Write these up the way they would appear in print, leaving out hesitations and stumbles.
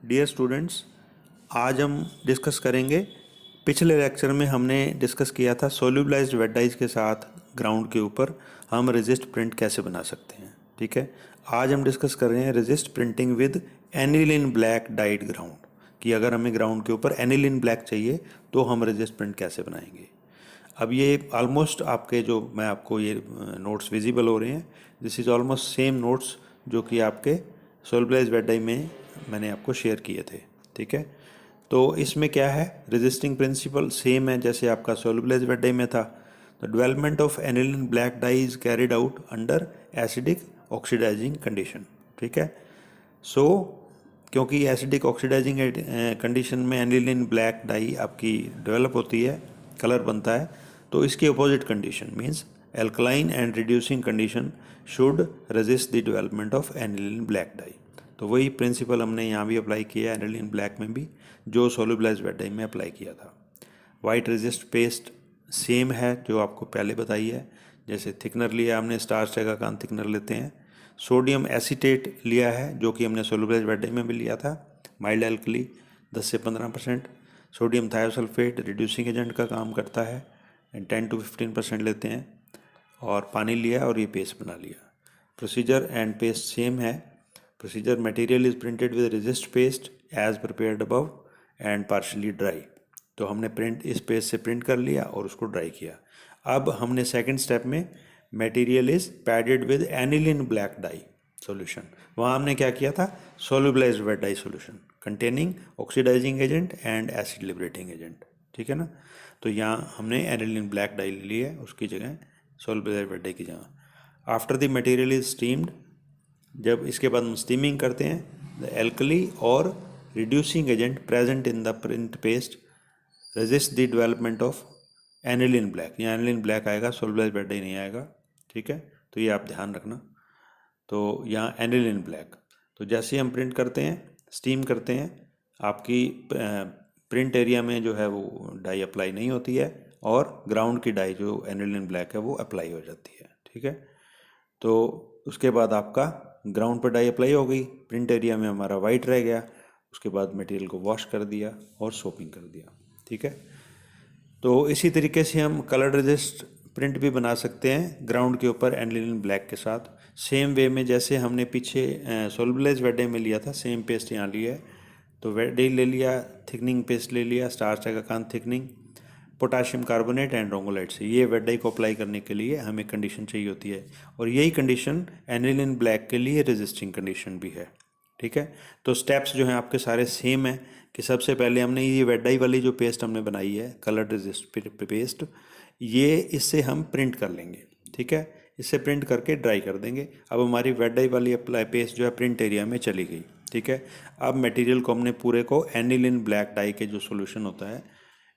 Dear students, आज हम discuss करेंगे। पिछले लेक्चर में हमने डिस्कस किया था सोल्यूबलाइज्ड वेट डाइज के साथ ग्राउंड के ऊपर हम रेजिस्ट प्रिंट कैसे बना सकते हैं। ठीक है, आज हम डिस्कस कर रहे हैं resist printing with aniline black died ground, कि अगर हमें ग्राउंड के ऊपर एनिलीन ब्लैक चाहिए तो हम रेजिस्ट प्रिंट कैसे बनाएंगे। अब ये ऑलमोस्ट आपके जो मैं आपको ये नोट्स विजिबल हो रहे हैं, this is almost same notes जो कि आपके सोल्यूबलाइज्ड वेट डाई में मैंने आपको शेयर किए थे। ठीक है, तो इसमें क्या है, रेजिस्टिंग प्रिंसिपल सेम है जैसे आपका सोल्यूबलाइज्ड वेट डाई में था। The development of aniline black dye is carried out under acidic oxidising condition. ठीक है, सो क्योंकि एसिडिक ऑक्सीडाइजिंग कंडीशन में एनिलीन ब्लैक डाई आपकी डेवलप होती है, कलर बनता है, तो इसकी opposite condition means alkaline and reducing condition should resist the development of aniline black dye. तो वही प्रिंसिपल हमने यहाँ भी अप्लाई किया है एनिलीन ब्लैक में भी, जो सोल्यूबलाइज्ड वेट डाई में अप्लाई किया था। वाइट रेजिस्ट पेस्ट सेम है जो आपको पहले बताई है, जैसे थिकनर लिया हमने, स्टार्च जगह थिकनर लेते हैं। सोडियम एसीटेट लिया है जो कि हमने सोल्यूबलाइज्ड वेट डाई में भी लिया था, माइल्ड एल्कली 10 से 15%। सोडियम थायोसल्फेट रिड्यूसिंग एजेंट का काम करता है, 10 to 15% लेते हैं। और पानी लिया और ये पेस्ट बना लिया। प्रोसीजर एंड पेस्ट सेम है। Procedure material is printed with resist paste as prepared above and partially dry. तो हमने प्रिंट इस पेस्ट से प्रिंट कर लिया और उसको ड्राई किया। अब हमने सेकंड स्टेप में material is padded with aniline black dye solution, वहाँ हमने क्या किया था, solubilized vat dye solution containing oxidizing agent and acid liberating agent. ठीक है ना, तो यहाँ हमने एनिलीन ब्लैक डाई ली है, उसकी जगह सोल्यूबलाइज्ड वेट डाई की जगह। After the material is steamed, जब इसके बाद हम स्टीमिंग करते हैं, द एल्कली और reducing agent present in the print paste resist the development of aniline black. यहाँ एनिलीन ब्लैक आएगा, सोल्यूबलाइज्ड वेट डाई नहीं आएगा। ठीक है, तो ये आप ध्यान रखना। तो यहाँ एनिलीन ब्लैक, तो जैसे ही हम प्रिंट करते हैं, स्टीम करते हैं, आपकी प्रिंट एरिया में जो है वो डाई अप्लाई नहीं होती है और ग्राउंड की डाई जो एनिलीन ब्लैक है वो अप्लाई हो जाती है। ठीक है, तो उसके बाद आपका ग्राउंड पर डाई अप्लाई हो गई, प्रिंट एरिया में हमारा वाइट रह गया। उसके बाद मटेरियल को वॉश कर दिया और सोपिंग कर दिया। ठीक है, तो इसी तरीके से हम कलर रेजिस्ट प्रिंट भी बना सकते हैं ग्राउंड के ऊपर एनिलीन ब्लैक के साथ, सेम वे में जैसे हमने पीछे सोल्यूबलाइज्ड वेट डाई में लिया था, सेम पेस्ट यहाँ लिया है। तो वेट डाई ले लिया, थिकनिंग पेस्ट ले लिया, स्टार्च एगाकान thickening, potassium carbonate and rongalite से। ये वेट डाई को अप्लाई करने के लिए हमें कंडीशन चाहिए होती है, और यही कंडीशन एनिलीन ब्लैक के लिए रेजिस्टिंग कंडीशन भी है। ठीक है, तो स्टेप्स जो हैं आपके सारे सेम हैं कि सबसे पहले हमने ये वेट डाई वाली जो पेस्ट हमने बनाई है, कलर रेजिस्ट पेस्ट, ये इससे हम प्रिंट कर लेंगे। ठीक है, इससे प्रिंट करके ड्राई कर देंगे। अब हमारी वेट डाई वाली अप्लाई पेस्ट जो है प्रिंट एरिया में चली गई। ठीक है, अब मटेरियल को हमने पूरे को एनिलीन ब्लैक डाई के जो सॉल्यूशन होता है,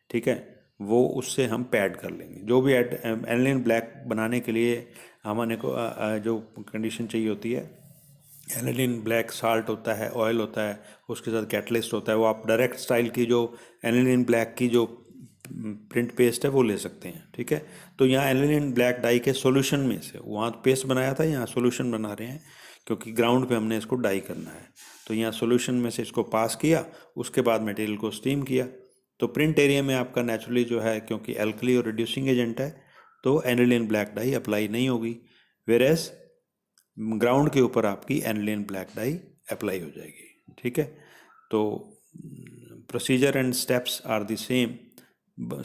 ठीक है, वो उससे हम पैड कर लेंगे। जो भी एनिलीन ब्लैक बनाने के लिए हमारे को जो कंडीशन चाहिए होती है, एनिलीन ब्लैक साल्ट होता है, ऑयल होता है, उसके साथ कैटलिस्ट होता है, वो आप डायरेक्ट स्टाइल की जो एनिलीन ब्लैक की जो प्रिंट पेस्ट है वो ले सकते हैं। ठीक है, तो यहाँ एनिलीन ब्लैक डाई के सॉल्यूशन में से, वहाँ पेस्ट बनाया था, यहाँ सॉल्यूशन बना रहे हैं क्योंकि ग्राउंड पे हमने इसको डाई करना है। तो यहाँ सॉल्यूशन में से इसको पास किया, उसके बाद मटेरियल को स्टीम किया। तो प्रिंट एरिया में आपका नेचुरली जो है, क्योंकि एल्कली और रिड्यूसिंग एजेंट है, तो एनिलीन ब्लैक डाई अप्लाई नहीं होगी, वेरेस ग्राउंड के ऊपर आपकी एनिलीन ब्लैक डाई अप्लाई हो जाएगी। ठीक है, तो procedure and steps are the same.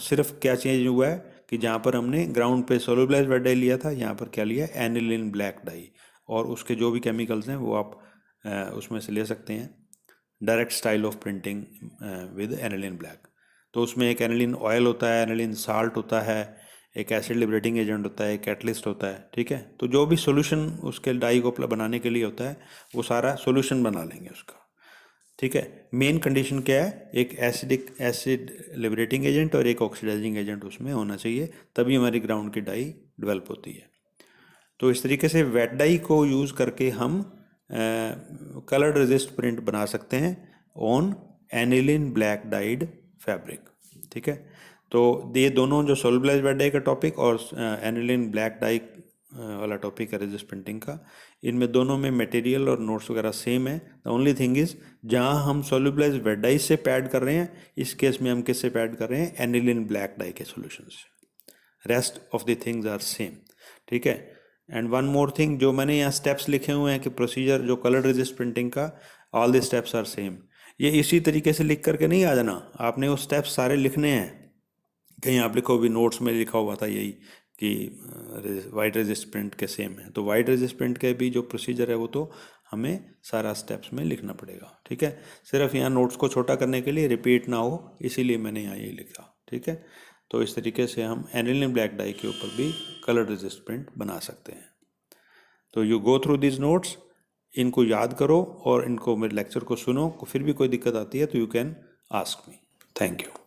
सिर्फ क्या चेंज हुआ है कि जहाँ पर हमने ग्राउंड पे सोल्यूबलाइज्ड वेट डाई लिया था, यहाँ पर क्या लिया, एनिलीन ब्लैक डाई, और उसके जो भी केमिकल्स हैं वो आप उसमें से ले सकते हैं। Direct style of printing with aniline black, तो उसमें एक एनिलीन ऑयल होता है, एनिलीन साल्ट होता है, एक एसिड लिबरेटिंग एजेंट होता है, एक कैटलिस्ट होता है। ठीक है, तो जो भी सॉल्यूशन उसके डाई को बनाने के लिए होता है वो सारा सॉल्यूशन बना लेंगे उसका। ठीक है, मेन कंडीशन क्या है, एक एसिड लिबरेटिंग एजेंट और एक ऑक्सीडाइजिंग एजेंट उसमें होना चाहिए, तभी हमारी ग्राउंड की डाई डेवलप होती है। तो इस तरीके से वेट डाई को यूज़ करके हम कलर रेजिस्ट प्रिंट बना सकते हैं on aniline black died fabric. ठीक है, तो ये दोनों जो सोल्यूबलाइज्ड वेट डाई का टॉपिक और एनिलीन ब्लैक डाई वाला टॉपिक है रेजिस्ट प्रिंटिंग का। इनमें दोनों में मटेरियल और नोट्स वगैरह सेम है। द ओनली थिंग इज जहाँ हम सोल्यूबलाइज्ड वेट डाई से पैड कर रहे हैं, इस केस में हम किससे पैड कर रहे हैं, एनिलीन ब्लैक डाई के सॉल्यूशन से। Rest of the things are same, ठीक है। एंड वन मोर थिंग, जो मैंने यहाँ स्टेप्स लिखे हुए हैं कि प्रोसीजर जो कलर रेजिस्ट प्रिंटिंग का, all the steps are same. ये इसी तरीके से लिख करके नहीं आ जाना, आपने वो स्टेप्स सारे लिखने हैं। कहीं आप लिखो भी, नोट्स में लिखा हुआ था यही कि वाइट रेजिस्ट प्रिंट के सेम है, तो वाइट रेजिस्ट प्रिंट के भी जो प्रोसीजर है वो तो हमें सारा स्टेप्स में लिखना पड़ेगा, ठीक है। सिर्फ यहाँ नोट्स को छोटा करने के लिए, रिपीट ना हो, इसीलिए मैंने यहाँ ये लिखा, ठीक है। तो इस तरीके से हम एनिलीन ब्लैक डाई के ऊपर भी कलर रेजिस्ट प्रिंट बना सकते हैं। तो you go through this notes, इनको याद करो और इनको मेरे लेक्चर को सुनो। फिर भी कोई दिक्कत आती है तो you can ask me. Thank you.